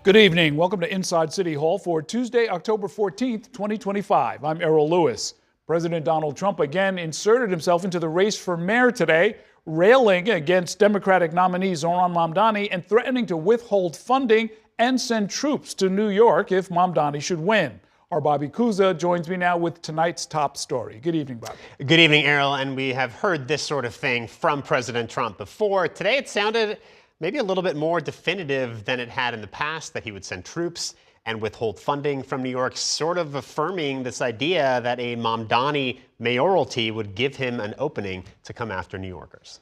Good evening. Welcome to Inside City Hall for Tuesday, October 14th, 2025. I'm Errol Lewis. President Donald Trump again inserted himself into the race for mayor today, railing against Democratic nominee Zohran Mamdani and threatening to withhold funding and send troops to New York if Mamdani should win. Our Bobby Cuza joins me now with tonight's top story. Good evening, Bobby. Good evening, Errol. And we have heard this sort of thing from President Trump before. Today it sounded maybe a little bit more definitive than it had in the past, that he would send troops and withhold funding from New York, sort of affirming this idea that a Mamdani mayoralty would give him an opening to come after New Yorkers.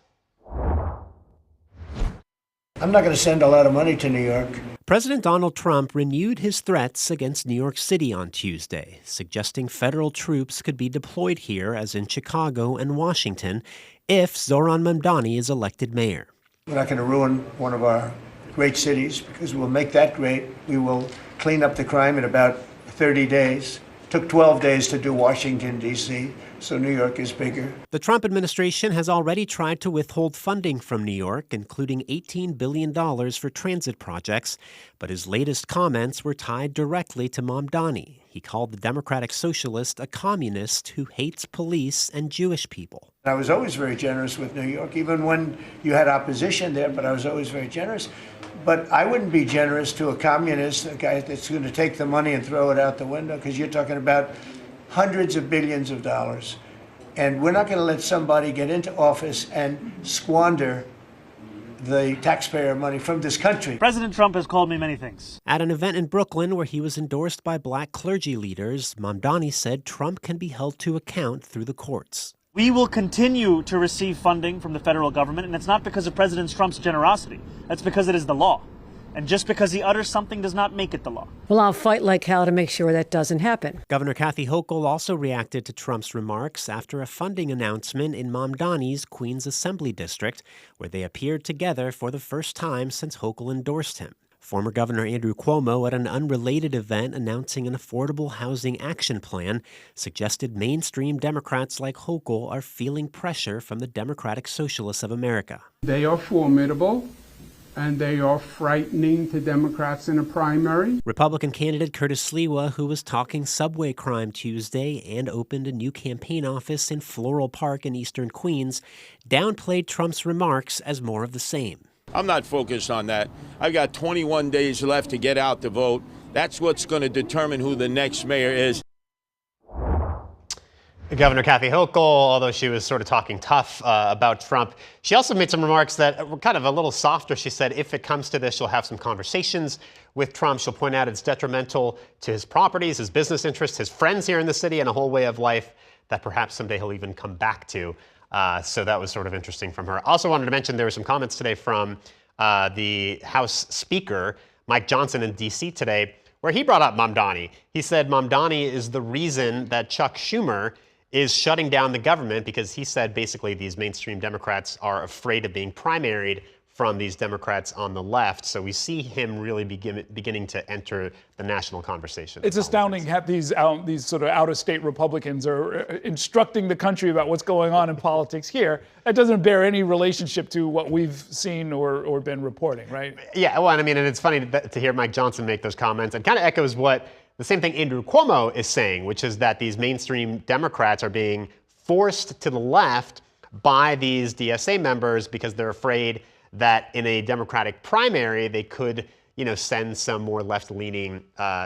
I'm not going to send a lot of money to New York. President Donald Trump renewed his threats against New York City on Tuesday, suggesting federal troops could be deployed here, as in Chicago and Washington, if Zohran Mamdani is elected mayor. We're not going to ruin one of our great cities because we'll make that great. We will clean up the crime in about 30 days. Took 12 days to do Washington, D.C., so New York is bigger. The Trump administration has already tried to withhold funding from New York, including $18 billion for transit projects, but his latest comments were tied directly to Mamdani. He called the Democratic Socialist a communist who hates police and Jewish people. I was always very generous with New York, even when you had opposition there, but I was always very generous. But I wouldn't be generous to a communist, a guy that's going to take the money and throw it out the window, because you're talking about hundreds of billions of dollars. And we're not going to let somebody get into office and squander the taxpayer money from this country. President Trump has called me many things. At an event in Brooklyn where he was endorsed by black clergy leaders, Mamdani said Trump can be held to account through the courts. We will continue to receive funding from the federal government, and it's not because of President Trump's generosity. That's because it is the law. And just because he utters something does not make it the law. Well, I'll fight like hell to make sure that doesn't happen. Governor Kathy Hochul also reacted to Trump's remarks after a funding announcement in Mamdani's Queens Assembly District, where they appeared together for the first time since Hochul endorsed him. Former Governor Andrew Cuomo, at an unrelated event announcing an affordable housing action plan, suggested mainstream Democrats like Hochul are feeling pressure from the Democratic Socialists of America. They are formidable, and they are frightening to Democrats in a primary. Republican candidate Curtis Sliwa, who was talking subway crime Tuesday and opened a new campaign office in Floral Park in eastern Queens, downplayed Trump's remarks as more of the same. I'm not focused on that. I've got 21 days left to get out the vote. That's what's going to determine who the next mayor is. Governor Kathy Hochul, although she was sort of talking tough about Trump, she also made some remarks that were kind of a little softer. She said if it comes to this, she'll have some conversations with Trump. She'll point out it's detrimental to his properties, his business interests, his friends here in the city, and a whole way of life that perhaps someday he'll even come back to. So that was sort of interesting from her. Also wanted to mention there were some comments today from the House Speaker, Mike Johnson, in D.C. today, where he brought up Mamdani. He said Mamdani is the reason that Chuck Schumer is shutting down the government, because he said basically these mainstream Democrats are afraid of being primaried from these Democrats on the left. So we see him really beginning to enter the national conversation. It's astounding how these sort of out-of-state Republicans are instructing the country about what's going on in politics here. That doesn't bear any relationship to what we've seen or been reporting, right? Yeah, well, I mean, and it's funny to hear Mike Johnson make those comments. It kind of echoes what the same thing Andrew Cuomo is saying, which is that these mainstream Democrats are being forced to the left by these DSA members because they're afraid that in a Democratic primary, they could, send some more left-leaning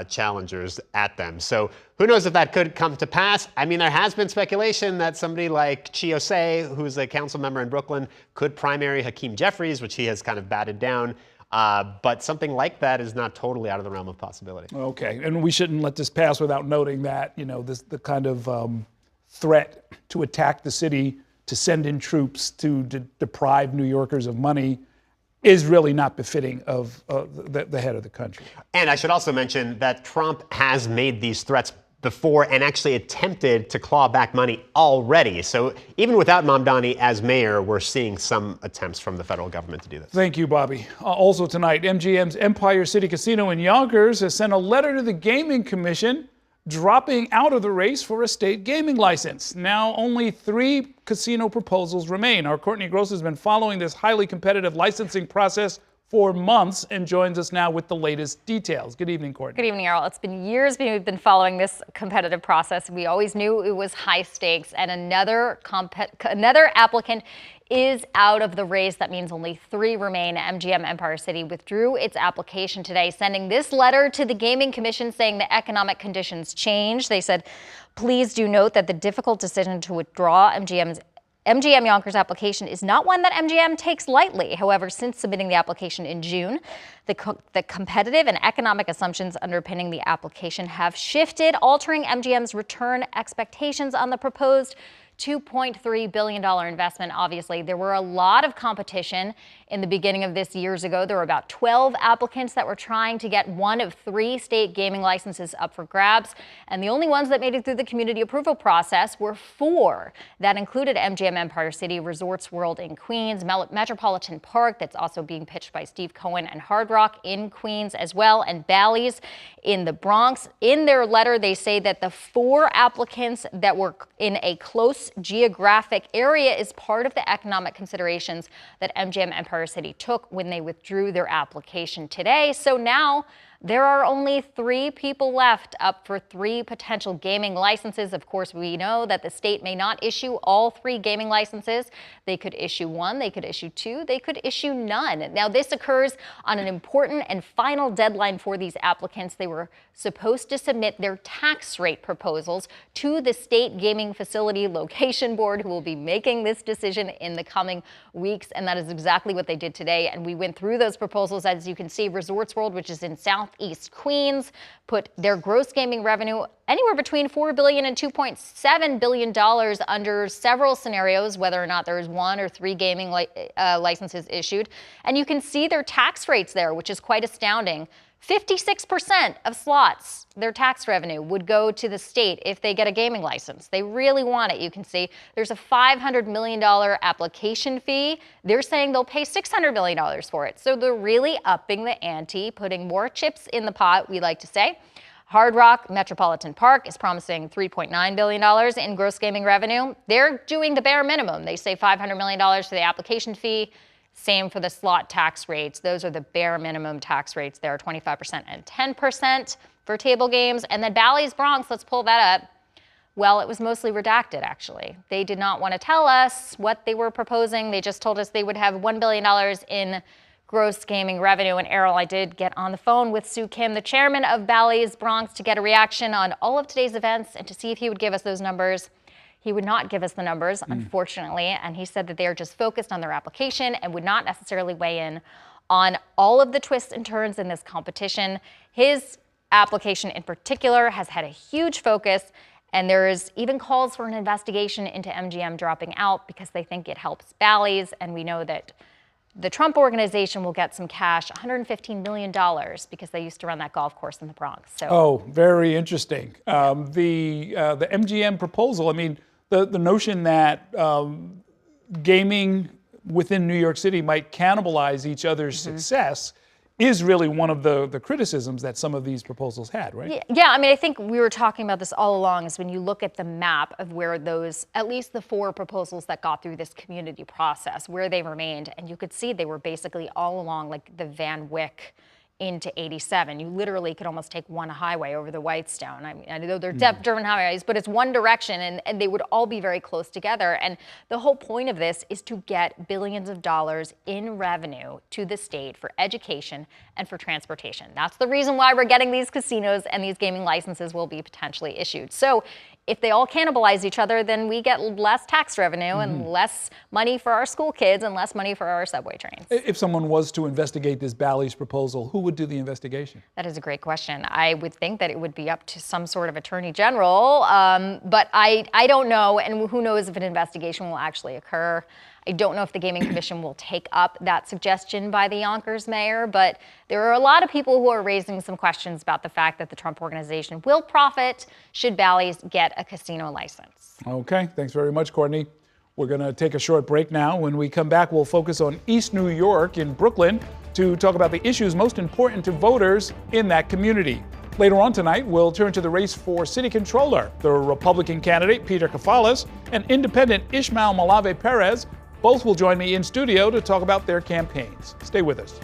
challengers at them. So who knows if that could come to pass? I mean, there has been speculation that somebody like Cuza, who's a council member in Brooklyn, could primary Hakeem Jeffries, which he has kind of batted down. But something like that is not totally out of the realm of possibility. Okay, and we shouldn't let this pass without noting that, the kind of threat to attack the city, to send in troops to deprive New Yorkers of money is really not befitting of the head of the country. And I should also mention that Trump has made these threats before and actually attempted to claw back money already. So even without Mamdani as mayor, we're seeing some attempts from the federal government to do this. Thank you, Bobby. Also tonight, MGM's Empire City Casino in Yonkers has sent a letter to the Gaming Commission dropping out of the race for a state gaming license. Now only 3 casino proposals remain. Our Courtney Gross has been following this highly competitive licensing process for months and joins us now with the latest details. Good evening, Courtney. Good evening, Errol. It's been years we've been following this competitive process. We always knew it was high stakes, and another applicant is out of the race. That means only 3 remain. MGM Empire City withdrew its application today, sending this letter to the Gaming Commission saying the economic conditions changed. They said, please do note that the difficult decision to withdraw MGM Yonkers application is not one that MGM takes lightly. However, since submitting the application in June, the competitive and economic assumptions underpinning the application have shifted, altering MGM's return expectations on the proposed $2.3 billion investment. Obviously, there were a lot of competition in the beginning of this years ago. There were about 12 applicants that were trying to get one of 3 state gaming licenses up for grabs. And the only ones that made it through the community approval process were 4. That included MGM Empire City, Resorts World in Queens, Metropolitan Park, that's also being pitched by Steve Cohen, and Hard Rock in Queens as well, and Bally's in the Bronx. In their letter, they say that the 4 applicants that were in a close geographic area is part of the economic considerations that MGM Empire City took when they withdrew their application today. So now there are only 3 people left up for 3 potential gaming licenses. Of course, we know that the state may not issue all 3 gaming licenses. They could issue 1, they could issue 2, they could issue none. Now, this occurs on an important and final deadline for these applicants. They were supposed to submit their tax rate proposals to the State Gaming Facility Location Board, who will be making this decision in the coming weeks. And that is exactly what they did today. And we went through those proposals. As you can see, Resorts World, which is in Southeast Queens, put their gross gaming revenue anywhere between $4 billion and $2.7 billion under several scenarios, whether or not there is 1 or 3 gaming licenses issued. And you can see their tax rates there, which is quite astounding. 56% of slots, their tax revenue would go to the state if they get a gaming license. They really want it. You can see there's a $500 million application fee. They're saying they'll pay $600 million for it. So they're really upping the ante, putting more chips in the pot, we like to say. Hard Rock Metropolitan Park is promising $3.9 billion in gross gaming revenue. They're doing the bare minimum. They say $500 million for the application fee. Same for the slot tax rates. Those are the bare minimum tax rates there, 25% and 10% for table games. And then Bally's Bronx, let's pull that up. Well, it was mostly redacted, actually. They did not want to tell us what they were proposing. They just told us they would have $1 billion in gross gaming revenue. And Errol, I did get on the phone with Soo Kim, the chairman of Bally's Bronx, to get a reaction on all of today's events and to see if he would give us those numbers. He would not give us the numbers, unfortunately, and he said that they are just focused on their application and would not necessarily weigh in on all of the twists and turns in this competition. His application in particular has had a huge focus, and there's even calls for an investigation into MGM dropping out because they think it helps Bally's, and we know that the Trump organization will get some cash, $115 million, because they used to run that golf course in the Bronx. So, oh, very interesting. The MGM proposal, I mean, the notion that gaming within New York City might cannibalize each other's success is really one of the criticisms that some of these proposals had, right? Yeah, I mean, I think we were talking about this all along, is when you look at the map of where those, at least the 4 proposals that got through this community process, where they remained, and you could see they were basically all along like the Van Wyck into 87. You literally could almost take one highway over the Whitestone. I mean, I know they're depth-driven highways, but it's one direction, and they would all be very close together. And the whole point of this is to get billions of dollars in revenue to the state for education and for transportation. That's the reason why we're getting these casinos and these gaming licenses will be potentially issued. So if they all cannibalize each other, then we get less tax revenue and less money for our school kids and less money for our subway trains. If someone was to investigate this Bally's proposal, who would do the investigation? That is a great question. I would think that it would be up to some sort of attorney general, but I don't know, and who knows if an investigation will actually occur. I don't know if the Gaming Commission will take up that suggestion by the Yonkers mayor, but there are a lot of people who are raising some questions about the fact that the Trump organization will profit should Bally's get a casino license. Okay, thanks very much, Courtney. We're going to take a short break now. When we come back, we'll focus on East New York in Brooklyn to talk about the issues most important to voters in that community. Later on tonight, we'll turn to the race for city controller. The Republican candidate, Peter Kafalis, and independent Ishmael Malave Perez both will join me in studio to talk about their campaigns. Stay with us.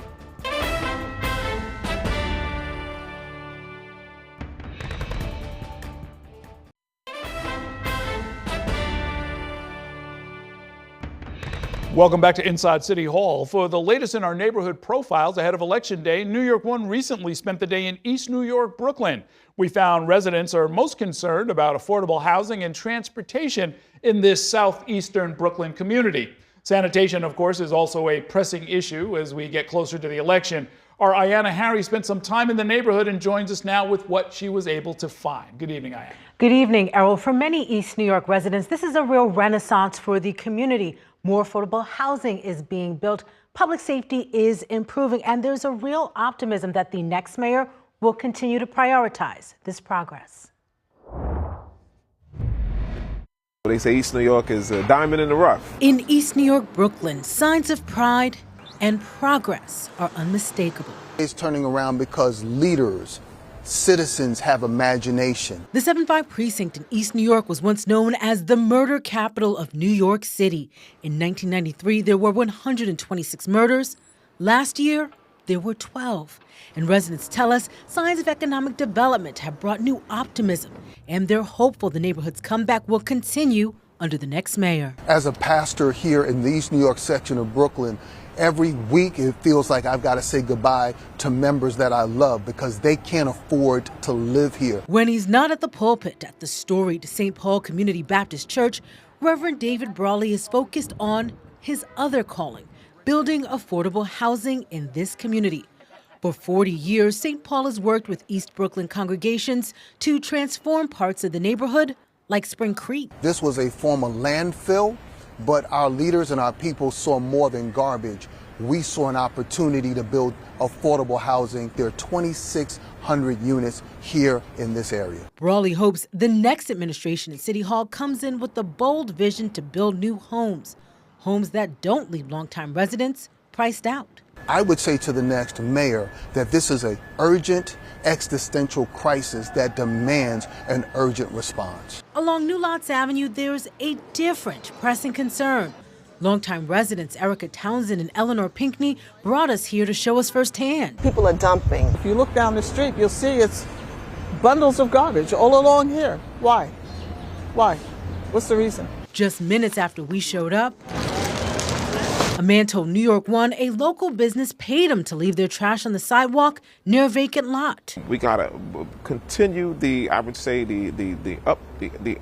Welcome back to Inside City Hall. For the latest in our neighborhood profiles ahead of Election Day, New York One recently spent the day in East New York, Brooklyn. We found residents are most concerned about affordable housing and transportation in this southeastern Brooklyn community. Sanitation, of course, is also a pressing issue as we get closer to the election. Our Ayanna Harry spent some time in the neighborhood and joins us now with what she was able to find. Good evening, Ayanna. Good evening, Errol. For many East New York residents, this is a real renaissance for the community. More affordable housing is being built, public safety is improving, and there's a real optimism that the next mayor will continue to prioritize this progress. They say East New York is a diamond in the rough. In East New York, Brooklyn, signs of pride and progress are unmistakable. It's turning around because leaders, citizens have imagination. The 7-5 precinct in East New York was once known as the murder capital of New York City. In 1993, there were 126 murders. Last year, there were 12. And residents tell us signs of economic development have brought new optimism, and they're hopeful the neighborhood's comeback will continue under the next mayor. As a pastor here in the East New York section of Brooklyn, every week it feels like I've got to say goodbye to members that I love because they can't afford to live here. When he's not at the pulpit at the storied St. Paul Community Baptist Church, Reverend David Brawley is focused on his other calling, building affordable housing in this community. For 40 years, St. Paul has worked with East Brooklyn congregations to transform parts of the neighborhood like Spring Creek. This was a former landfill, but our leaders and our people saw more than garbage. We saw an opportunity to build affordable housing. There are 2,600 units here in this area. Brawley hopes the next administration at City Hall comes in with a bold vision to build new homes, homes that don't leave longtime residents priced out. I would say to the next mayor that this is an urgent existential crisis that demands an urgent response. Along New Lots Avenue, there's a different pressing concern. Longtime residents Erica Townsend and Eleanor Pinkney brought us here to show us firsthand. People are dumping. If you look down the street, you'll see it's bundles of garbage all along here. Why? Why? What's the reason? Just minutes after we showed up, a man told New York One a local business paid him to leave their trash on the sidewalk near a vacant lot. We gotta continue the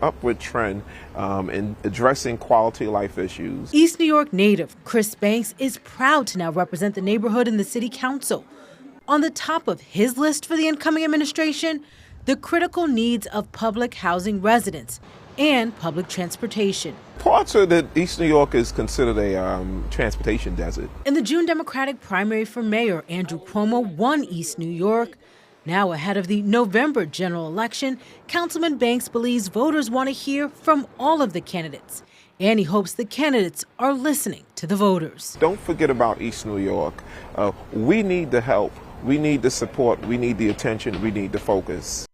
upward trend in addressing quality of life issues. East New York native Chris Banks is proud to now represent the neighborhood in the city council. On the top of his list for the incoming administration, the critical needs of public housing residents and public transportation. Parts of the East New York is considered a transportation desert. In the June Democratic primary for mayor, Andrew Cuomo won East New York. Now ahead of the November general election, Councilman Banks believes voters want to hear from all of the candidates. And he hopes the candidates are listening to the voters. Don't forget about East New York. We need the help. We need the support. We need the attention. We need the focus.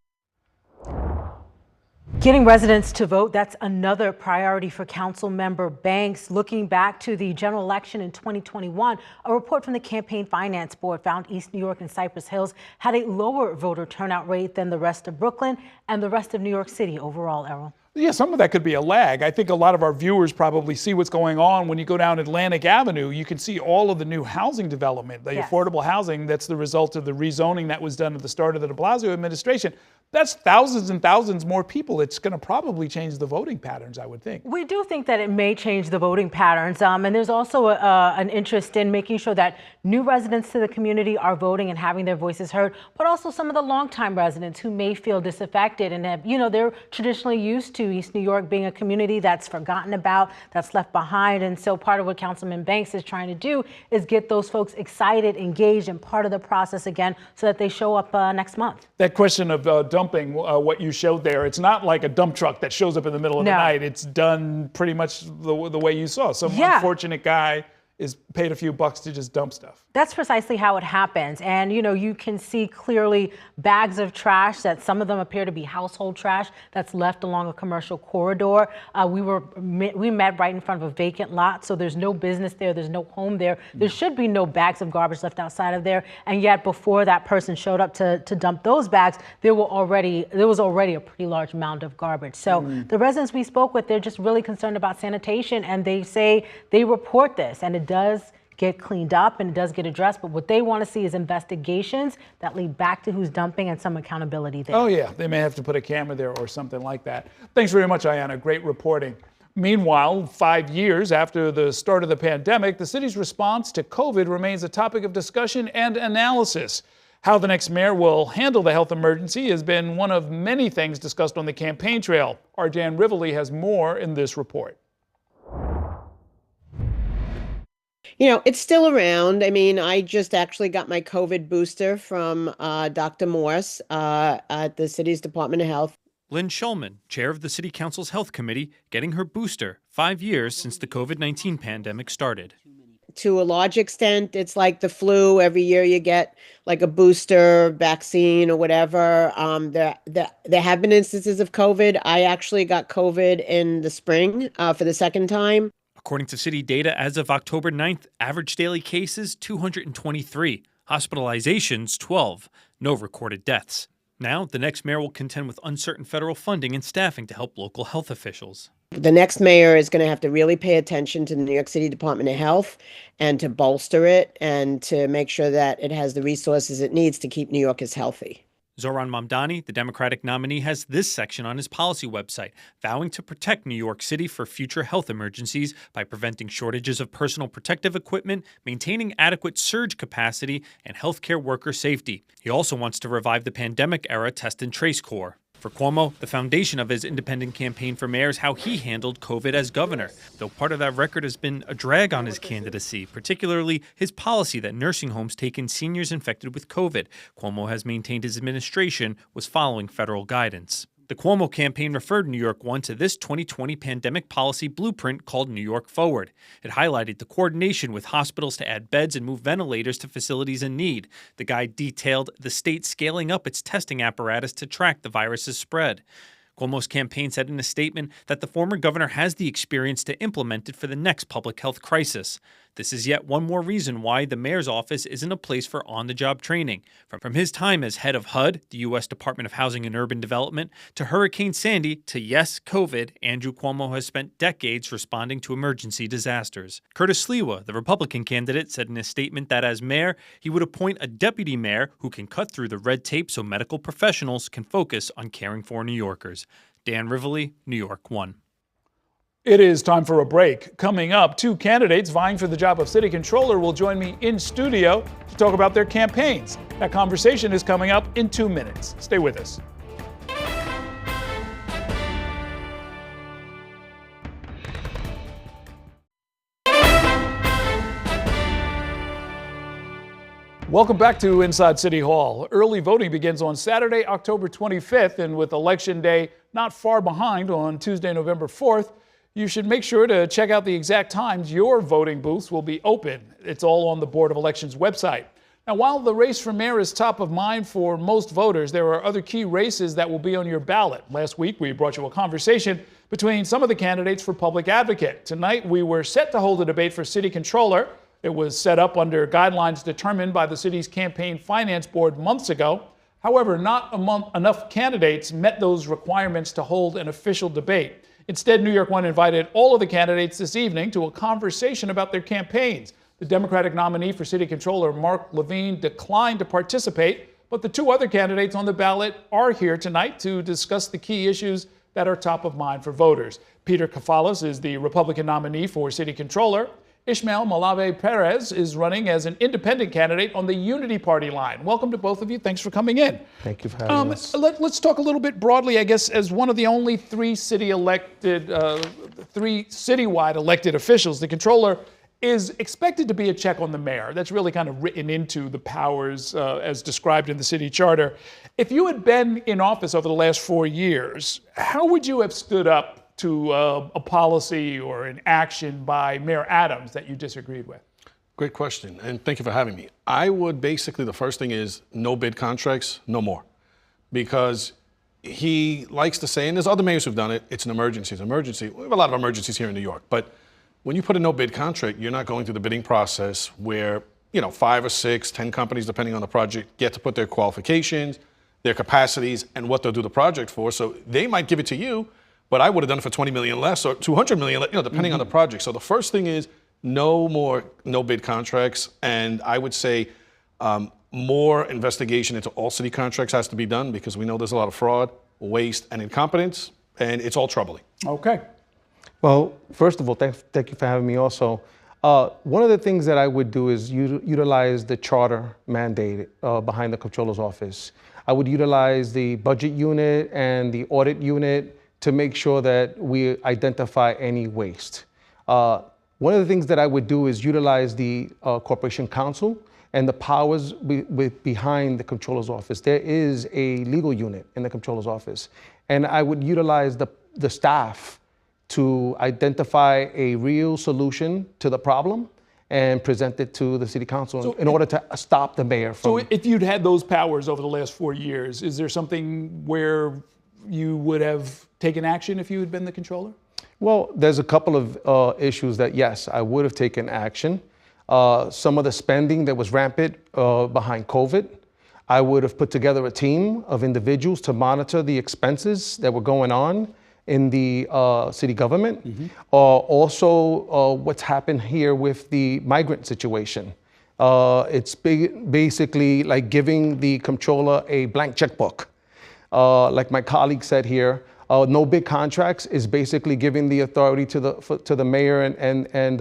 Getting residents to vote, that's another priority for Council Member Banks. Looking back to the general election in 2021, a report from the Campaign Finance Board found East New York and Cypress Hills had a lower voter turnout rate than the rest of Brooklyn and the rest of New York City overall, Errol. Yeah, some of that could be a lag. I think a lot of our viewers probably see what's going on when you go down Atlantic Avenue. You can see all of the new housing development, the affordable housing that's the result of the rezoning that was done at the start of the de Blasio administration. That's thousands and thousands more people. It's going to probably change the voting patterns, I would think. We do think that it may change the voting patterns. And there's also an interest in making sure that new residents to the community are voting and having their voices heard, but also some of the longtime residents who may feel disaffected and have, they're traditionally used to East New York being a community that's forgotten about, that's left behind. And so part of what Councilman Banks is trying to do is get those folks excited, engaged, and part of the process again so that they show up next month. That question of dumping, what you showed there, it's not like a dump truck that shows up in the middle of the night. It's done pretty much the way you saw. Some unfortunate guy is paid a few bucks to just dump stuff. That's precisely how it happens. And, you can see clearly bags of trash that some of them appear to be household trash that's left along a commercial corridor. We met right in front of a vacant lot, so there's no business there. There's no home there. There should be no bags of garbage left outside of there. And yet before that person showed up to dump those bags, there was already a pretty large mound of garbage. So the residents we spoke with, they're just really concerned about sanitation, and they say they report this, and it does get cleaned up and it does get addressed, but what they want to see is investigations that lead back to who's dumping and some accountability there. Oh yeah, they may have to put a camera there or something like that. Thanks very much, Ayanna. Great reporting. Meanwhile, 5 years after the start of the pandemic, the city's response to COVID remains a topic of discussion and analysis. How the next mayor will handle the health emergency has been one of many things discussed on the campaign trail. Our Dan Rivoli has more in this report. It's still around. I mean, I just actually got my COVID booster from Dr. Morse at the city's Department of Health. Lynn Shulman, chair of the City Council's Health Committee, getting her booster 5 years since the COVID-19 pandemic started. To a large extent, it's like the flu. Every year you get like a booster vaccine or whatever. There have been instances of COVID. I actually got COVID in the spring for the second time. According to city data, as of October 9th, average daily cases 223, hospitalizations 12, no recorded deaths. Now, the next mayor will contend with uncertain federal funding and staffing to help local health officials. The next mayor is going to have to really pay attention to the New York City Department of Health and to bolster it and to make sure that it has the resources it needs to keep New Yorkers healthy. Zohran Mamdani, the Democratic nominee, has this section on his policy website, vowing to protect New York City for future health emergencies by preventing shortages of personal protective equipment, maintaining adequate surge capacity, and healthcare worker safety. He also wants to revive the pandemic-era test and trace corps. For Cuomo, the foundation of his independent campaign for mayor is how he handled COVID as governor, though part of that record has been a drag on his candidacy, particularly his policy that nursing homes take in seniors infected with COVID. Cuomo has maintained his administration was following federal guidance. The Cuomo campaign referred New York One to this 2020 pandemic policy blueprint called New York Forward. It highlighted the coordination with hospitals to add beds and move ventilators to facilities in need. The guide detailed the state scaling up its testing apparatus to track the virus's spread. Cuomo's campaign said in a statement that the former governor has the experience to implement it for the next public health crisis. This is yet one more reason why the mayor's office isn't a place for on-the-job training. From his time as head of HUD, the U.S. Department of Housing and Urban Development, to Hurricane Sandy, to yes, COVID, Andrew Cuomo has spent decades responding to emergency disasters. Curtis Sliwa, the Republican candidate, said in a statement that as mayor, he would appoint a deputy mayor who can cut through the red tape so medical professionals can focus on caring for New Yorkers. Dan Rivoli, New York One. It is time for a break. Coming up, two candidates vying for the job of city controller will join me in studio to talk about their campaigns. That conversation is coming up in 2 minutes. Stay with us. Welcome back to Inside City Hall. Early voting begins on Saturday, October 25th, and with Election Day not far behind on Tuesday, November 4th, you should make sure to check out the exact times your voting booths will be open. It's all on the Board of Elections website. Now, while the race for mayor is top of mind for most voters, there are other key races that will be on your ballot. Last week, we brought you a conversation between some of the candidates for public advocate. Tonight, we were set to hold a debate for city controller. It was set up under guidelines determined by the city's campaign finance board months ago. However, not enough candidates met those requirements to hold an official debate. Instead, New York One invited all of the candidates this evening to a conversation about their campaigns. The Democratic nominee for city controller, Mark Levine, declined to participate, but the two other candidates on the ballot are here tonight to discuss the key issues that are top of mind for voters. Peter Kafalis is the Republican nominee for city controller. Ishmael Malave Perez is running as an independent candidate on the Unity Party line. Welcome to both of you. Thanks for coming in. Thank you for having us. Let's talk a little bit broadly, I guess, as one of the only three citywide elected officials. The controller is expected to be a check on the mayor. That's really kind of written into the powers as described in the city charter. If you had been in office over the last 4 years, how would you have stood up to a policy or an action by Mayor Adams that you disagreed with? Great question, and thank you for having me. I would basically, the first thing is no bid contracts, no more. Because he likes to say, and there's other mayors who've done it, it's an emergency, it's an emergency. We have a lot of emergencies here in New York, but when you put a no bid contract, you're not going through the bidding process where, 5 or 6, 10 companies, depending on the project, get to put their qualifications, their capacities, and what they'll do the project for. So they might give it to you, but I would have done it for 20 million less or 200 million, depending on the project. So the first thing is no more no bid contracts, and I would say more investigation into all city contracts has to be done because we know there's a lot of fraud, waste, and incompetence, and it's all troubling. Okay. Well, first of all, thank you for having me also. One of the things that I would do is utilize the charter mandate behind the comptroller's office. I would utilize the budget unit and the audit unit to make sure that we identify any waste. One of the things that I would do is utilize the Corporation Counsel and the powers behind the comptroller's office. There is a legal unit in the comptroller's office, and I would utilize the staff to identify a real solution to the problem and present it to the city council in order to stop the mayor from... So if you'd had those powers over the last 4 years, is there something where you would have taken action if you had been the comptroller? Well, there's a couple of issues that, yes, I would have taken action. Some of the spending that was rampant behind COVID, I would have put together a team of individuals to monitor the expenses that were going on in the city government. Also, what's happened here with the migrant situation. It's basically like giving the comptroller a blank checkbook. Like my colleague said here, no big contracts is basically giving the authority to the mayor and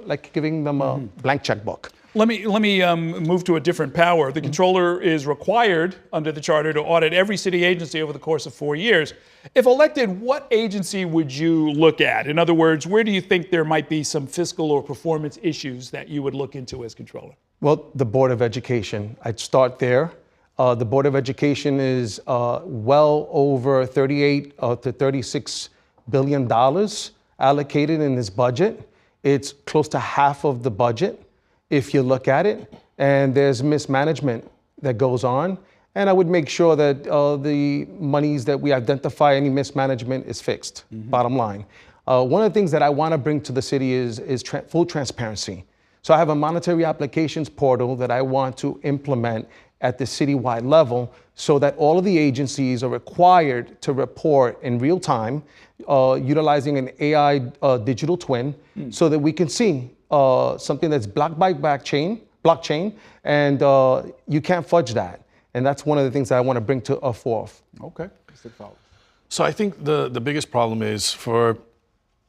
like giving them a blank checkbook. Let me move to a different power. The comptroller is required under the charter to audit every city agency over the course of 4 years. If elected, what agency would you look at? In other words, where do you think there might be some fiscal or performance issues that you would look into as comptroller? Well, the Board of Education. I'd start there. The Board of Education is well over $38 to $36 billion allocated in this budget. It's close to half of the budget if you look at it, and there's mismanagement that goes on. And I would make sure that the monies that we identify, any mismanagement is fixed, bottom line. One of the things that I want to bring to the city is full transparency. So I have a monetary applications portal that I want to implement at the citywide level so that all of the agencies are required to report in real time, utilizing an AI digital twin so that we can see something that's blocked by blockchain, and you can't fudge that. And that's one of the things that I want to bring to a forth. Okay. So I think the biggest problem is for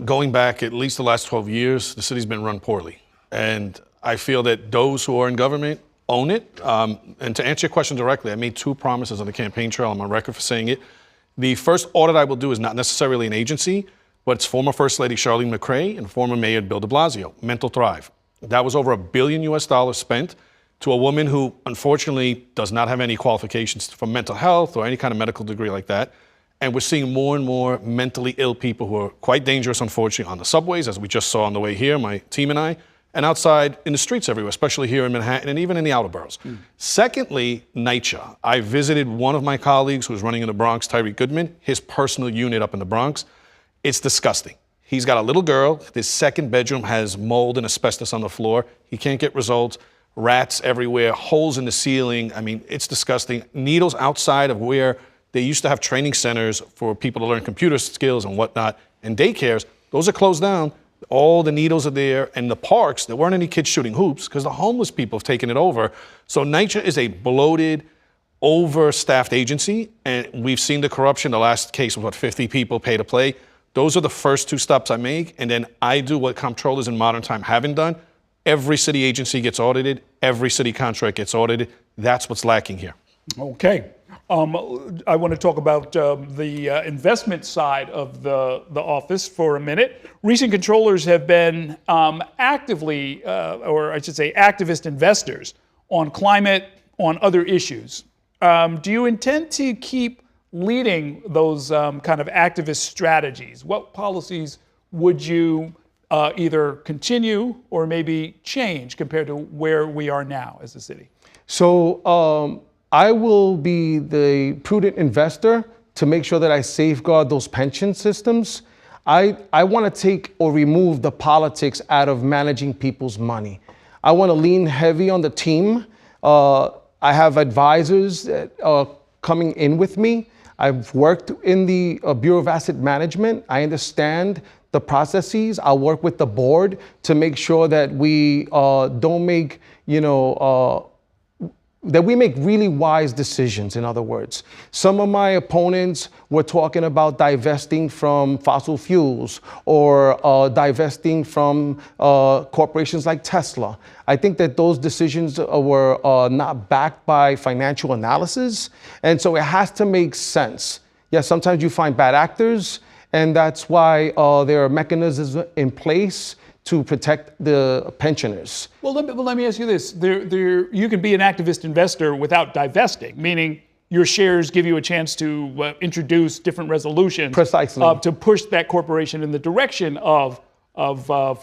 going back at least the last 12 years, the city's been run poorly. And I feel that those who are in government own it. And to answer your question directly, I made 2 promises on the campaign trail. I'm on record for saying it. The first audit I will do is not necessarily an agency, but it's former First Lady Charlene McRae and former Mayor Bill de Blasio, Mental Thrive. That was over $1 billion spent to a woman who unfortunately does not have any qualifications for mental health or any kind of medical degree like that. And we're seeing more and more mentally ill people who are quite dangerous, unfortunately, on the subways, as we just saw on the way here, my team and I, and outside in the streets everywhere, especially here in Manhattan and even in the outer boroughs. Secondly, NYCHA. I visited one of my colleagues who's running in the Bronx, Tyreek Goodman, his personal unit up in the Bronx. It's disgusting. He's got a little girl. His second bedroom has mold and asbestos on the floor. He can't get results. Rats everywhere, holes in the ceiling. I mean, it's disgusting. Needles outside of where they used to have training centers for people to learn computer skills and whatnot, and daycares. Those are closed down. All the needles are there. And the parks, there weren't any kids shooting hoops because the homeless people have taken it over. So NYCHA is a bloated, overstaffed agency. And we've seen the corruption. The last case was, 50 people pay to play. Those are the first 2 steps I make. And then I do what comptrollers in modern time haven't done. Every city agency gets audited. Every city contract gets audited. That's what's lacking here. Okay. I want to talk about the investment side of the office for a minute. Recent controllers have been actively, or I should say activist investors on climate, on other issues. Do you intend to keep leading those kind of activist strategies? What policies would you either continue or maybe change compared to where we are now as a city? So I will be the prudent investor to make sure that I safeguard those pension systems. I want to take or remove the politics out of managing people's money. I want to lean heavy on the team. I have advisors that are coming in with me. I've worked in the Bureau of Asset Management. I understand the processes. I'll work with the board to make sure that we don't make, that we make really wise decisions, in other words. Some of my opponents were talking about divesting from fossil fuels or divesting from corporations like Tesla. I think that those decisions were not backed by financial analysis, and so it has to make sense. Yes, sometimes you find bad actors, and that's why there are mechanisms in place to protect the pensioners. Well, let me ask you this. You can be an activist investor without divesting, meaning your shares give you a chance to introduce different resolutions. Precisely. To push that corporation in the direction of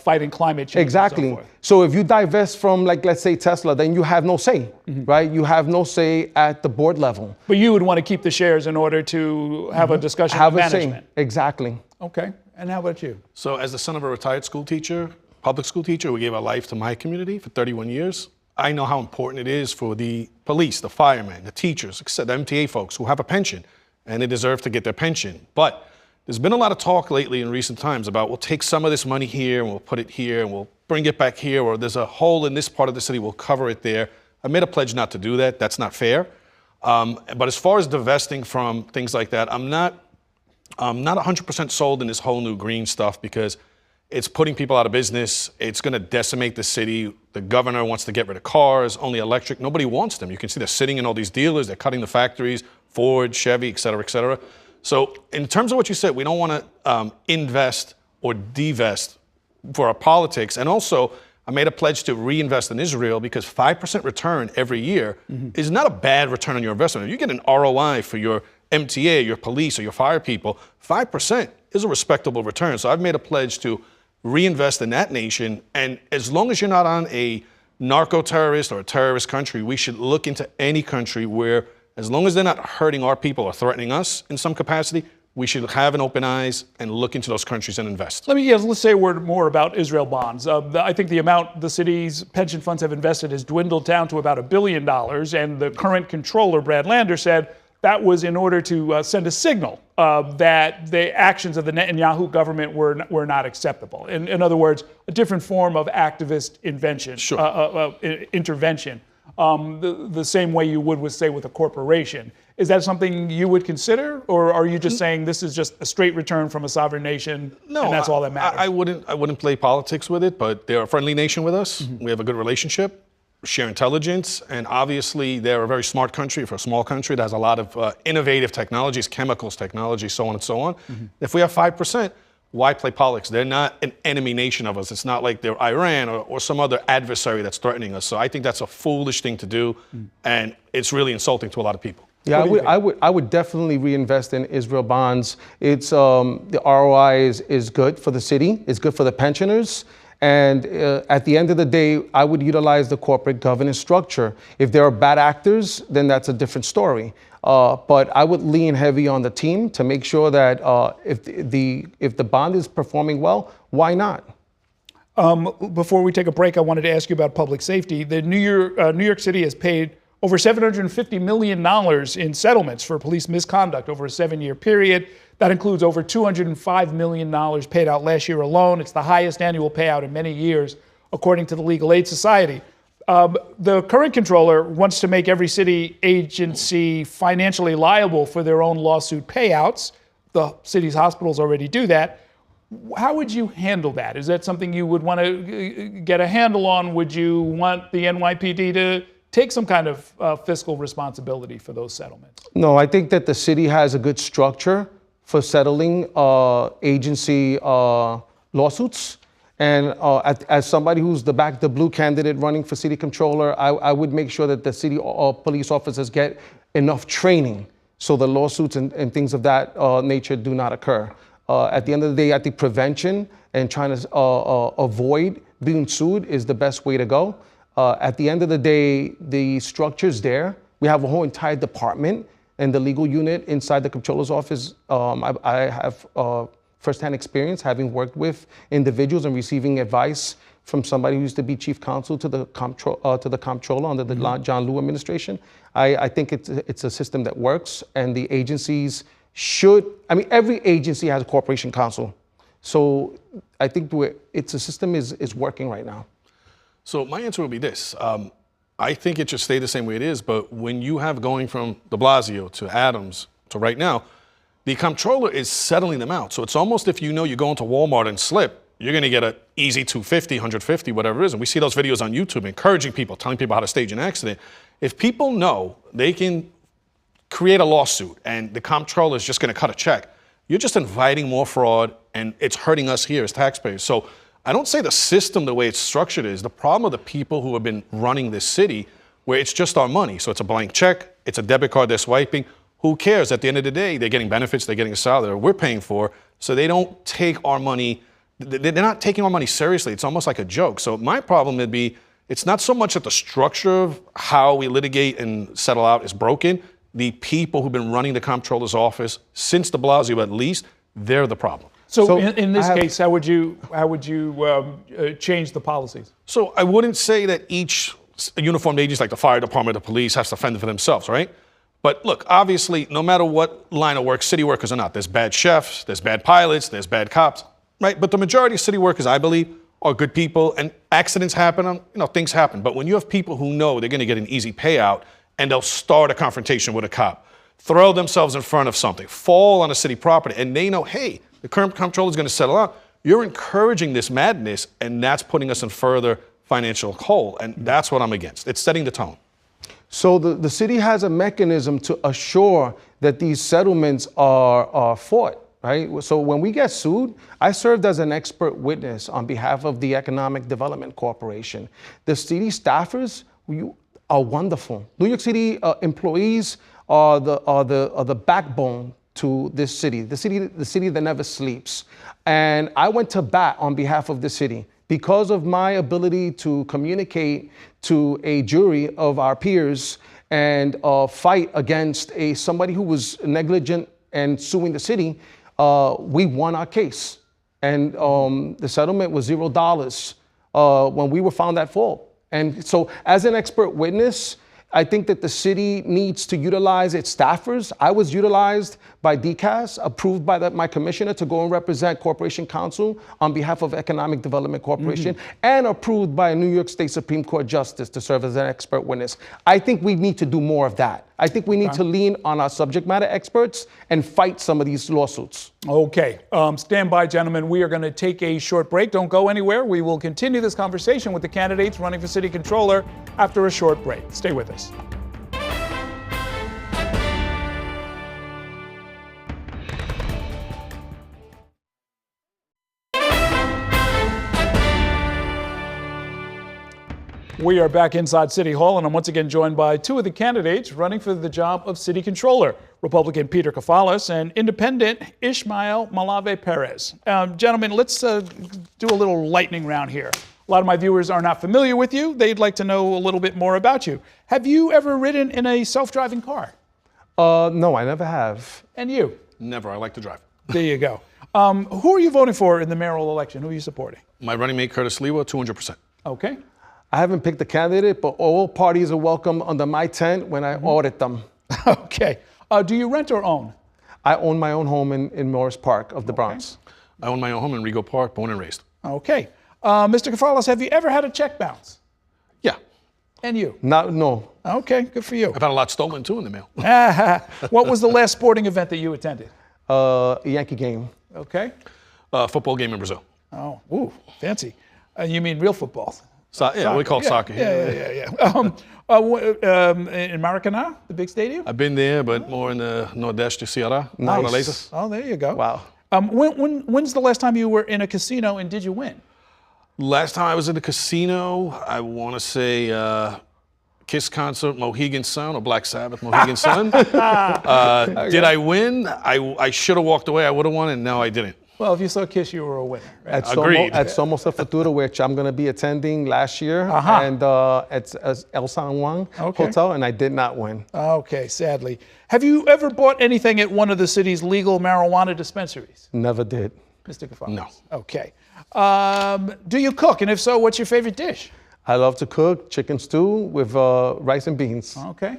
fighting climate change. Exactly. And so forth. So if you divest from, like, let's say Tesla, then you have no say, right? You have no say at the board level. But you would want to keep the shares in order to have a discussion with management. Say. Exactly. Okay. And how about you? So as the son of a retired school teacher, public school teacher, we gave our life to my community for 31 years. I know how important it is for the police, the firemen, the teachers, the MTA folks who have a pension, and they deserve to get their pension. But there's been a lot of talk lately in recent times about we'll take some of this money here and we'll put it here and we'll bring it back here, or there's a hole in this part of the city, we'll cover it there. I made a pledge not to do that. That's not fair. But as far as divesting from things like that, I'm not 100% sold in this whole new green stuff because it's putting people out of business. It's going to decimate the city. The governor wants to get rid of cars, only electric. Nobody wants them. You can see they're sitting in all these dealers. They're cutting the factories, Ford, Chevy, et cetera, et cetera. So in terms of what you said, we don't want to invest or divest for our politics. And also, I made a pledge to reinvest in Israel because 5% return every year is not a bad return on your investment. If you get an ROI for your MTA, your police, or your fire people, 5% is a respectable return. So I've made a pledge to reinvest in that nation. And as long as you're not on a narco-terrorist or a terrorist country, we should look into any country where, as long as they're not hurting our people or threatening us in some capacity, we should have an open eyes and look into those countries and invest. Let's say a word more about Israel bonds. I think the amount the city's pension funds have invested has dwindled down to about $1 billion. And the current controller, Brad Lander, said that was in order to send a signal that the actions of the Netanyahu government were not acceptable. In other words, a different form of activist intervention, the same way you would with, say, with a corporation. Is that something you would consider, or are you just saying this is just a straight return from a sovereign nation, and that's all that matters? I wouldn't play politics with it, but they're a friendly nation with us. We have a good relationship. Share intelligence, and obviously they're a very smart country for a small country that has a lot of innovative technologies, chemicals, technology, so on and so on. If we have 5%, why play politics? They're not an enemy nation of us. It's not like they're Iran or some other adversary that's threatening us. So I think that's a foolish thing to do, and it's really insulting to a lot of people. Yeah, I would definitely reinvest in Israel bonds. It's the ROI is good for the city. It's good for the pensioners. And at the end of the day, I would utilize the corporate governance structure. If there are bad actors, then that's a different story. But I would lean heavy on the team to make sure that if the bond is performing well, why not? Before we take a break, I wanted to ask you about public safety. The New York City has paid over $750 million in settlements for police misconduct over a 7-year period. That includes over $205 million paid out last year alone. It's the highest annual payout in many years, according to the Legal Aid Society. The current controller wants to make every city agency financially liable for their own lawsuit payouts. The city's hospitals already do that. How would you handle that? Is that something you would want to get a handle on? Would you want the NYPD to take some kind of fiscal responsibility for those settlements? No, I think that the city has a good structure for settling agency lawsuits. And as somebody who's the blue candidate running for city controller, I would make sure that the city police officers get enough training so the lawsuits and things of that nature do not occur. At the end of the day, I think prevention and trying to avoid being sued is the best way to go. At the end of the day, the structure's there. We have a whole entire department and the legal unit inside the comptroller's office. I have firsthand experience having worked with individuals and receiving advice from somebody who used to be chief counsel to the comptroller under the John Liu administration. I think it's a system that works, and the agencies should, I mean, every agency has a corporation counsel. So I think it's a system is working right now. So my answer would be this. I think it should stay the same way it is, but when you have going from de Blasio to Adams to right now, the comptroller is settling them out. So it's almost if you know you go into Walmart and slip, you're going to get an easy 250, 150, whatever it is. And we see those videos on YouTube encouraging people, telling people how to stage an accident. If people know they can create a lawsuit and the comptroller is just going to cut a check, you're just inviting more fraud, and it's hurting us here as taxpayers. So I don't say the system, the way it's structured is. The problem of the people who have been running this city, where it's just our money. So it's a blank check, it's a debit card they're swiping. Who cares? At the end of the day, they're getting benefits, they're getting a salary we're paying for. So they don't take our money, they're not taking our money seriously. It's almost like a joke. So my problem would be, it's not so much that the structure of how we litigate and settle out is broken. The people who've been running the comptroller's office since de Blasio at least, they're the problem. So in this case, how would you change the policies? So I wouldn't say that each uniformed agency like the fire department, the police, has to fend for themselves, right? But look, obviously, no matter what line of work, city workers are not. There's bad chefs, there's bad pilots, there's bad cops, right? But the majority of city workers, I believe, are good people, and accidents happen, things happen. But when you have people who know they're gonna get an easy payout and they'll start a confrontation with a cop, throw themselves in front of something, fall on a city property, and they know, hey, the current comptroller is gonna settle out, you're encouraging this madness, and that's putting us in further financial hole, and that's what I'm against. It's setting the tone. So the city has a mechanism to assure that these settlements are fought, right? So when we get sued, I served as an expert witness on behalf of the Economic Development Corporation. The city staffers are wonderful. New York City employees are the backbone to this city, the city that never sleeps. And I went to bat on behalf of the city. Because of my ability to communicate to a jury of our peers and fight against somebody who was negligent and suing the city, we won our case. And the settlement was $0 when we were found at fault. And so as an expert witness, I think that the city needs to utilize its staffers. I was utilized by DCAS, approved by my commissioner to go and represent Corporation Counsel on behalf of Economic Development Corporation, and approved by a New York State Supreme Court justice to serve as an expert witness. I think we need to do more of that. I think we need to lean on our subject matter experts and fight some of these lawsuits. Okay, stand by, gentlemen. We are going to take a short break. Don't go anywhere. We will continue this conversation with the candidates running for city controller after a short break. Stay with us. We are back inside City Hall, and I'm once again joined by two of the candidates running for the job of city controller, Republican Peter Kafalis and Independent Ishmael Malave Perez. Gentlemen, let's do a little lightning round here. A lot of my viewers are not familiar with you. They'd like to know a little bit more about you. Have you ever ridden in a self-driving car? No, I never have. And you? Never. I like to drive. There you go. Who are you voting for in the mayoral election? Who are you supporting? My running mate, Curtis Lewa, 200%. Okay. I haven't picked a candidate, but all parties are welcome under my tent when I audit them. Okay. Do you rent or own? I own my own home in Morris Park of the Bronx. I own my own home in Rego Park, born and raised. Okay. Mr. Kafalis, have you ever had a check bounce? Yeah. And you? No. Okay, good for you. I've had a lot stolen too in the mail. What was the last sporting event that you attended? A Yankee game. Okay. Football game in Brazil. Oh, ooh, fancy. You mean real football? Yeah, we call it soccer here. In Maracanã, the big stadium? I've been there, but more in the Nordeste Ceará. Nice. Oh, there you go. Wow. When's the last time you were in a casino and did you win? Last time I was in the casino, I want to say Kiss concert, Mohegan Sun, or Black Sabbath, Mohegan Sun. Did I win? I should have walked away. I would have won, and no, I didn't. Well, if you saw Kiss, you were a winner. Right? At Agreed. At Somos El Futuro, which I'm going to be attending last year, and at El San Juan Hotel, and I did not win. Okay, sadly. Have you ever bought anything at one of the city's legal marijuana dispensaries? Never did. Mr. Kafar? No. Okay. Do you cook? And if so, what's your favorite dish? I love to cook chicken stew with rice and beans. Okay.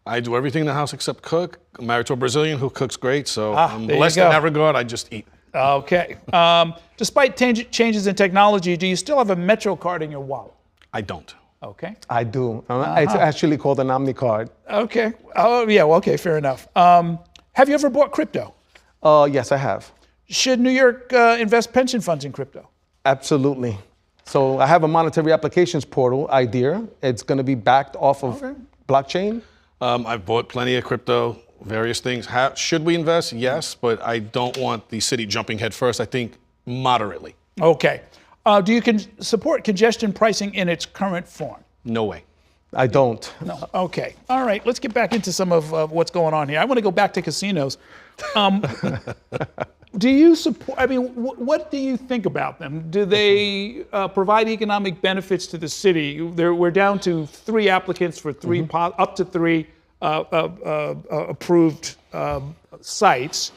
I do everything in the house except cook. I'm married to a Brazilian who cooks great, so I'm there you blessed go. in that regard. I just eat. Okay. Despite changes in technology, do you still have a Metro card in your wallet? I don't. Okay. I do. It's actually called an Omni card. Okay. Oh, yeah. Well, okay. Fair enough. Have you ever bought crypto? Yes, I have. Should New York invest pension funds in crypto? Absolutely. So I have a monetary applications portal, IDEA. It's going to be backed off of blockchain. I've bought plenty of crypto, various things. Should we invest? Yes, but I don't want the city jumping head first. I think moderately. Okay. Do you support congestion pricing in its current form? No way. I don't. No. Okay. All right. Let's get back into some of what's going on here. I want to go back to casinos. Do you support, I mean, what do you think about them? Do they provide economic benefits to the city? We're down to 3 applicants for 3, up to 3 approved sites.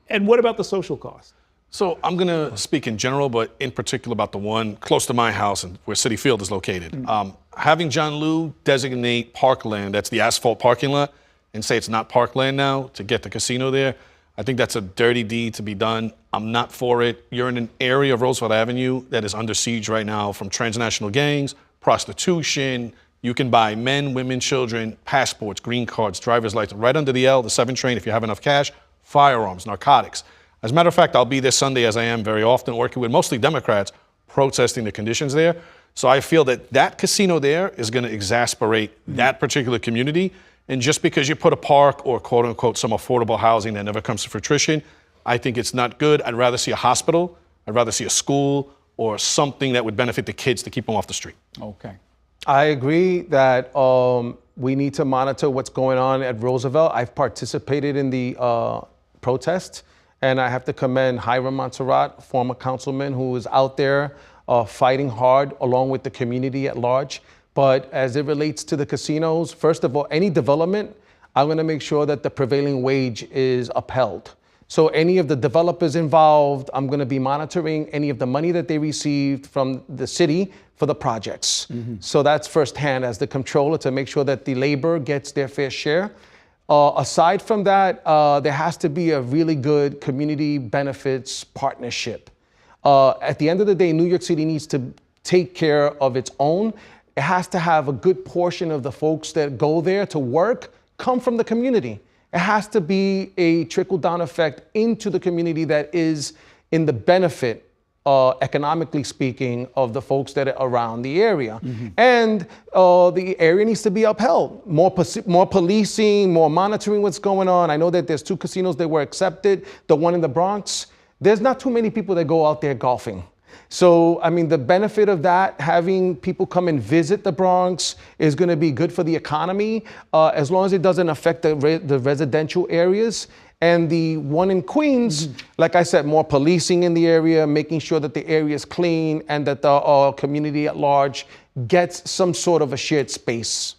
And what about the social cost? So I'm going to speak in general, but in particular about the one close to my house and where Citi Field is located. Having John Liu designate parkland, that's the asphalt parking lot, and say it's not parkland now to get the casino there, I think that's a dirty deed to be done. I'm not for it. You're in an area of Roosevelt Avenue that is under siege right now from transnational gangs, prostitution. You can buy men, women, children, passports, green cards, driver's license, right under the 7 train if you have enough cash, firearms, narcotics. As a matter of fact, I'll be there Sunday, as I am very often, working with mostly Democrats, protesting the conditions there. So I feel that that casino there is going to exasperate that particular community. And just because you put a park or quote unquote some affordable housing that never comes to fruition, I think it's not good. I'd rather see a hospital, I'd rather see a school or something that would benefit the kids to keep them off the street. Okay. I agree that we need to monitor what's going on at Roosevelt. I've participated in the protest, and I have to commend Hiram Montserrat, former councilman who is out there fighting hard along with the community at large. But as it relates to the casinos, first of all, any development, I'm going to make sure that the prevailing wage is upheld. So any of the developers involved, I'm going to be monitoring any of the money that they received from the city for the projects. So that's firsthand as the comptroller to make sure that the labor gets their fair share. Aside from that, there has to be a really good community benefits partnership. At the end of the day, New York City needs to take care of its own. It has to have a good portion of the folks that go there to work come from the community. It has to be a trickle-down effect into the community that is in the benefit, economically speaking, of the folks that are around the area. And the area needs to be upheld. More policing, more monitoring what's going on. I know that there's 2 casinos that were accepted, the one in the Bronx. There's not too many people that go out there golfing. So, I mean, the benefit of that, having people come and visit the Bronx is going to be good for the economy, as long as it doesn't affect the residential areas. And the one in Queens, like I said, more policing in the area, making sure that the area is clean and that the community at large gets some sort of a shared space.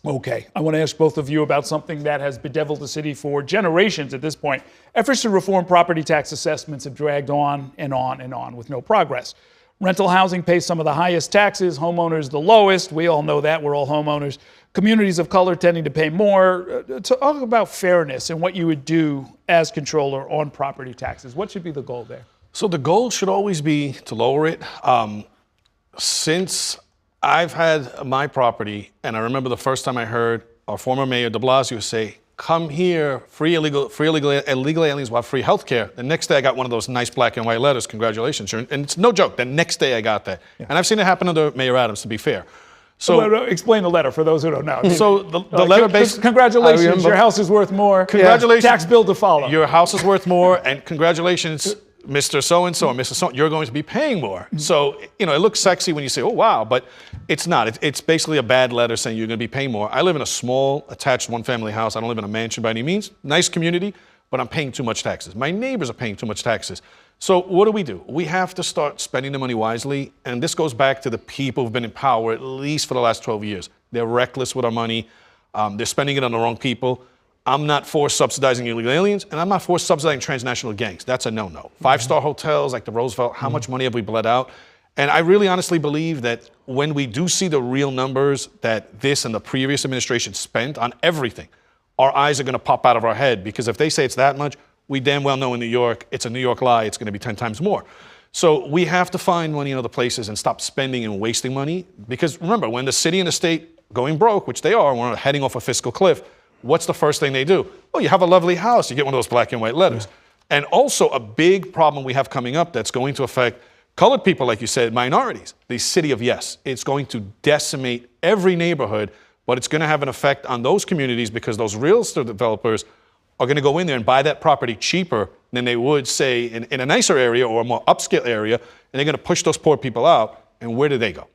Okay, I want to ask both of you about something that has bedeviled the city for generations at this point. Efforts to reform property tax assessments have dragged on and on and on with no progress. Rental housing pays some of the highest taxes, homeowners the lowest. We all know that, we're all homeowners. Communities of color tending to pay more. Talk about fairness and what you would do as controller on property taxes. What should be the goal there? So the goal should always be to lower it. Since I've had my property, and I remember the first time I heard our former mayor de Blasio say, come here, free illegal aliens will have free health care. The next day I got one of those nice black and white letters, congratulations. And it's no joke, the next day I got that. And I've seen it happen under Mayor Adams, to be fair. So explain the letter for those who don't know. So the letter basically, congratulations, your house is worth more. Congratulations. Tax bill to follow. Your house is worth more, and congratulations. Mr. So-and-so or Mrs. So, you're going to be paying more. So, it looks sexy when you say, oh, wow, but it's not. It's basically a bad letter saying you're going to be paying more. I live in a small, attached one-family house. I don't live in a mansion by any means. Nice community, but I'm paying too much taxes. My neighbors are paying too much taxes. So what do? We have to start spending the money wisely, and this goes back to the people who've been in power at least for the last 12 years. They're reckless with our money. They're spending it on the wrong people. I'm not for subsidizing illegal aliens, and I'm not for subsidizing transnational gangs. That's a no-no. Five-star hotels like the Roosevelt, how much money have we bled out? And I really honestly believe that when we do see the real numbers that this and the previous administration spent on everything, our eyes are going to pop out of our head, because if they say it's that much, we damn well know in New York, it's a New York lie, it's going to be 10 times more. So we have to find money in other places and stop spending and wasting money. Because remember, when the city and the state going broke, which they are, we're heading off a fiscal cliff, what's the first thing they do? Oh, you have a lovely house. You get one of those black and white letters. And also a big problem we have coming up that's going to affect colored people, like you said, minorities, the city of yes. It's going to decimate every neighborhood, but it's going to have an effect on those communities, because those real estate developers are going to go in there and buy that property cheaper than they would, say, in a nicer area or a more upscale area, and they're going to push those poor people out. And where do they go?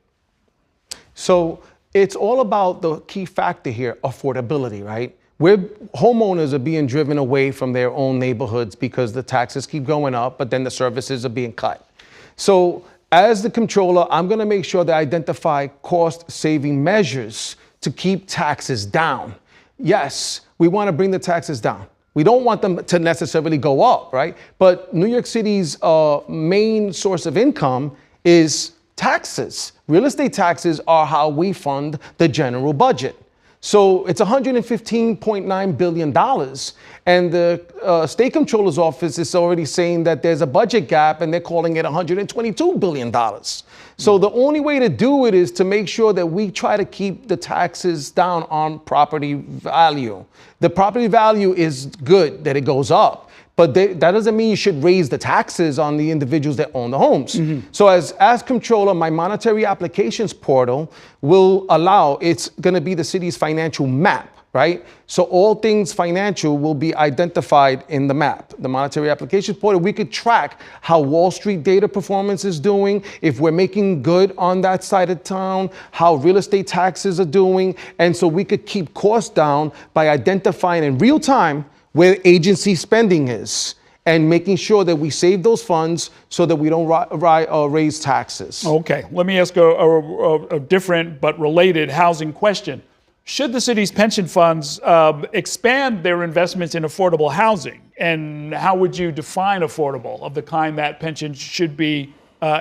So it's all about the key factor here, affordability, right? Where homeowners are being driven away from their own neighborhoods because the taxes keep going up, but then the services are being cut. So as the comptroller, I'm going to make sure that I identify cost-saving measures to keep taxes down. Yes, we want to bring the taxes down. We don't want them to necessarily go up, right? But New York City's main source of income is taxes. Real estate taxes are how we fund the general budget. So it's $115.9 billion. And the state comptroller's office is already saying that there's a budget gap, and they're calling it $122 billion. So the only way to do it is to make sure that we try to keep the taxes down on property value. The property value is good that it goes up, but that doesn't mean you should raise the taxes on the individuals that own the homes. So as comptroller, my monetary applications portal will allow, it's going to be the city's financial map, right? So all things financial will be identified in the map. The monetary applications portal, we could track how Wall Street data performance is doing, if we're making good on that side of town, how real estate taxes are doing. And so we could keep costs down by identifying in real time where agency spending is, and making sure that we save those funds so that we don't raise taxes. Okay, let me ask a different but related housing question. Should the city's pension funds expand their investments in affordable housing? And how would you define affordable, of the kind that pensions should be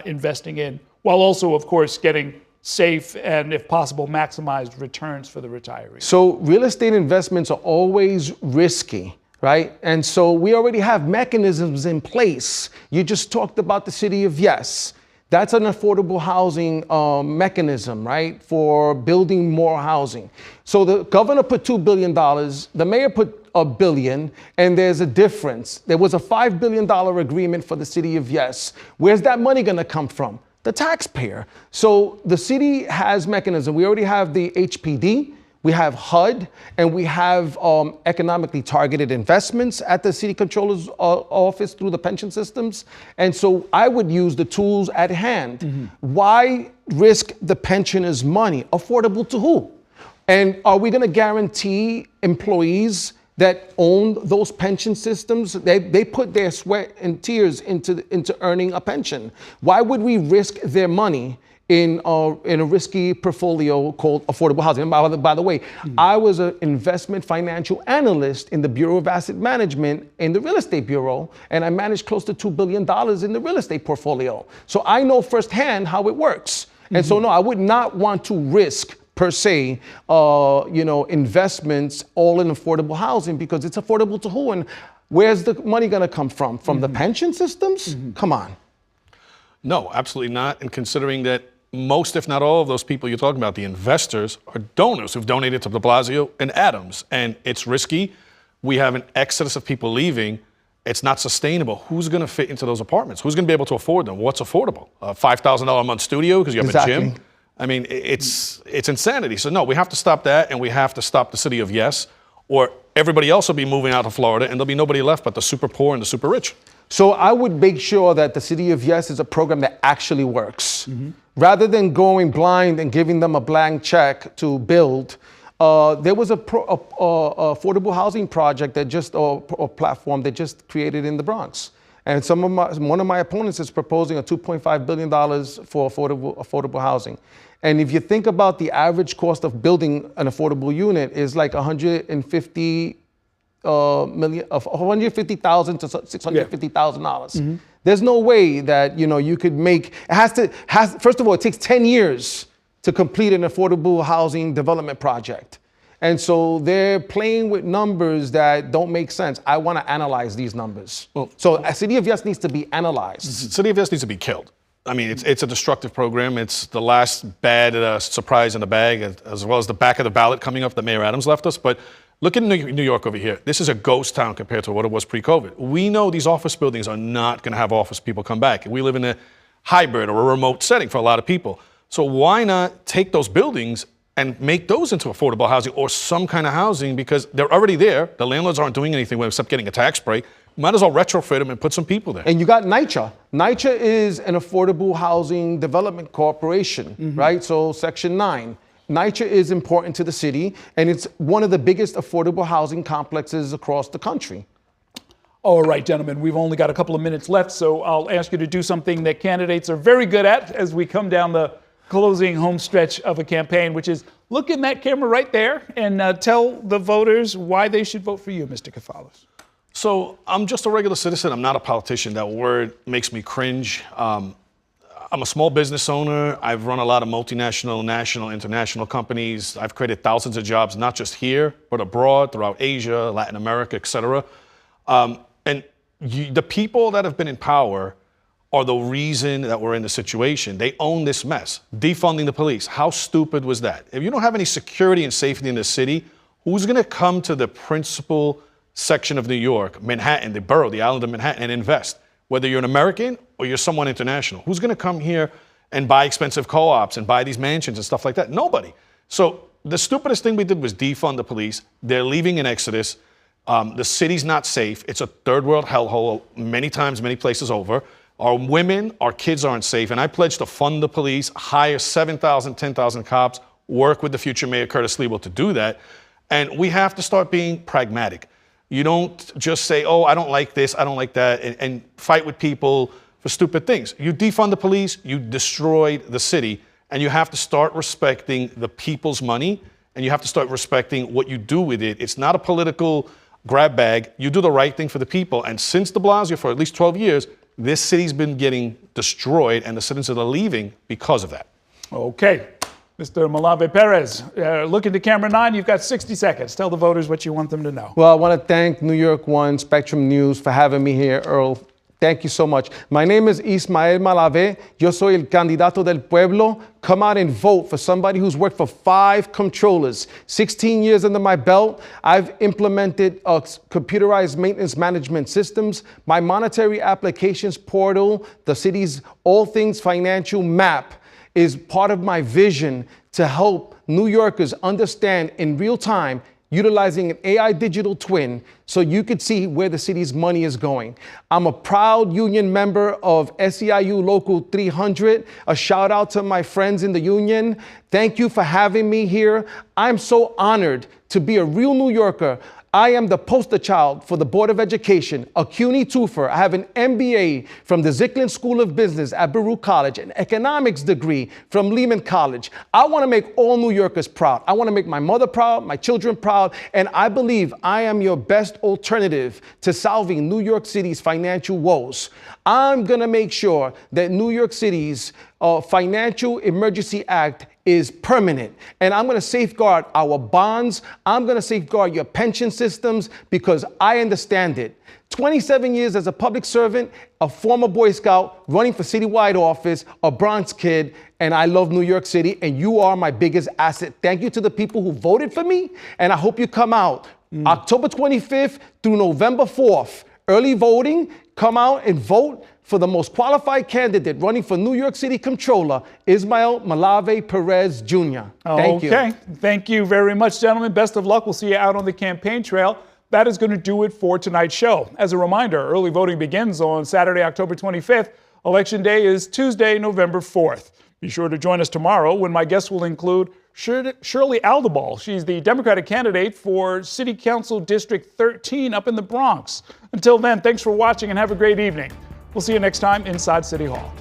investing in, while also, of course, getting safe and, if possible, maximized returns for the retirees? So real estate investments are always risky, right? And so we already have mechanisms in place. You just talked about the city of yes. That's an affordable housing mechanism, right, for building more housing. So the governor put $2 billion, the mayor put $1 billion, and there's a difference. There was a $5 billion agreement for the city of yes. Where's that money going to come from? The taxpayer. So the city has mechanism. We already have the HPD, we have HUD, and we have economically targeted investments at the city comptroller's office through the pension systems. And so I would use the tools at hand. Why risk the pensioners' money? Affordable to who? And are we going to guarantee employees that own those pension systems? They put their sweat and tears into earning a pension. Why would we risk their money in a risky portfolio called affordable housing? And by the way, I was an investment financial analyst in the Bureau of Asset Management in the Real Estate Bureau, and I managed close to $2 billion in the real estate portfolio. So I know firsthand how it works. And so no, I would not want to risk per se, investments all in affordable housing, because it's affordable to who? And where's the money going to come from? From the pension systems? Come on. No, absolutely not. And considering that most, if not all, of those people you're talking about, the investors, are donors who've donated to de Blasio and Adams. And it's risky. We have an exodus of people leaving. It's not sustainable. Who's going to fit into those apartments? Who's going to be able to afford them? What's affordable? A $5,000 a month studio because you have a gym? I mean, it's insanity. So no, we have to stop that, and we have to stop the city of yes, or everybody else will be moving out of Florida, and there'll be nobody left but the super poor and the super rich. So I would make sure that the City of Yes is a program that actually works. Rather than going blind and giving them a blank check to build, there was a affordable housing project that just, or platform that just created in the Bronx. And one of my opponents is proposing a $2.5 billion for affordable housing. And if you think about the average cost of building an affordable unit is like $150,000 to $650,000. There's no way that you could make. First of all, it takes 10 years to complete an affordable housing development project. And so they're playing with numbers that don't make sense. I want to analyze these numbers. So a City of Yes needs to be analyzed. City of Yes needs to be killed. I mean, it's a destructive program. It's the last bad surprise in the bag, as well as the back of the ballot coming up that Mayor Adams left us. But look at New York over here. This is a ghost town compared to what it was pre-COVID. We know these office buildings are not going to have office people come back. We live in a hybrid or a remote setting for a lot of people. So why not take those buildings and make those into affordable housing or some kind of housing, because they're already there. The landlords aren't doing anything with them except getting a tax break. Might as well retrofit them and put some people there. And you got NYCHA. NYCHA is an affordable housing development corporation, right? So Section 9. NYCHA is important to the city, and it's one of the biggest affordable housing complexes across the country. All right, gentlemen, we've only got a couple of minutes left, so I'll ask you to do something that candidates are very good at as we come down the closing home stretch of a campaign, which is look in that camera right there and tell the voters why they should vote for you, Mr. Kafalos. So I'm just a regular citizen. I'm not a politician. That word makes me cringe. I'm a small business owner. I've run a lot of multinational, national, international companies. I've created thousands of jobs, not just here, but abroad, throughout Asia, Latin America, et cetera. The people that have been in power are the reason that we're in the situation. They own this mess. Defunding the police. How stupid was that? If you don't have any security and safety in the city, who's going to come to the principal section of New York, Manhattan, the borough, the island of Manhattan, and invest? Whether you're an American or you're someone international. Who's going to come here and buy expensive co-ops and buy these mansions and stuff like that? Nobody. So the stupidest thing we did was defund the police. They're leaving in exodus. The city's not safe. It's a third world hellhole many times, many places over. Our women, our kids aren't safe. And I pledge to fund the police, hire 7,000, 10,000 cops, work with the future Mayor Curtis Liebel to do that. And we have to start being pragmatic. You don't just say, oh, I don't like this, I don't like that, and fight with people for stupid things. You defund the police, you destroyed the city, and you have to start respecting the people's money, and you have to start respecting what you do with it. It's not a political grab bag. You do the right thing for the people. And since de Blasio, for at least 12 years, this city's been getting destroyed, and the citizens are leaving because of that. Okay. Mr. Malave Perez, look into camera 9. You've got 60 seconds. Tell the voters what you want them to know. Well, I want to thank New York One Spectrum News for having me here, Earl. Thank you so much. My name is Ismael Malave. Yo soy el candidato del pueblo. Come out and vote for somebody who's worked for 5 comptrollers. 16 years under my belt. I've implemented computerized maintenance management systems. My monetary applications portal, the city's all things financial map, is part of my vision to help New Yorkers understand in real time, utilizing an AI digital twin so you could see where the city's money is going. I'm a proud union member of SEIU Local 300. A shout out to my friends in the union. Thank you for having me here. I'm so honored to be a real New Yorker. I am the poster child for the Board of Education, a CUNY twofer. I have an MBA from the Zicklin School of Business at Baruch College, an economics degree from Lehman College. I want to make all New Yorkers proud. I want to make my mother proud, my children proud, and I believe I am your best alternative to solving New York City's financial woes. I'm going to make sure that New York City's Financial Emergency Act is permanent. And I'm going to safeguard our bonds. I'm going to safeguard your pension systems because I understand it. 27 years as a public servant, a former Boy Scout, running for citywide office, a Bronx kid, and I love New York City, and you are my biggest asset. Thank you to the people who voted for me, and I hope you come out October 25th through November 4th. Early voting, come out and vote for the most qualified candidate running for New York City Comptroller, Ismael Malave Perez Jr. Thank you. Okay. Thank you very much, gentlemen. Best of luck. We'll see you out on the campaign trail. That is going to do it for tonight's show. As a reminder, early voting begins on Saturday, October 25th. Election Day is Tuesday, November 4th. Be sure to join us tomorrow when my guests will include Shirley Aldebal. She's the Democratic candidate for City Council District 13 up in the Bronx. Until then, thanks for watching and have a great evening. We'll see you next time inside City Hall.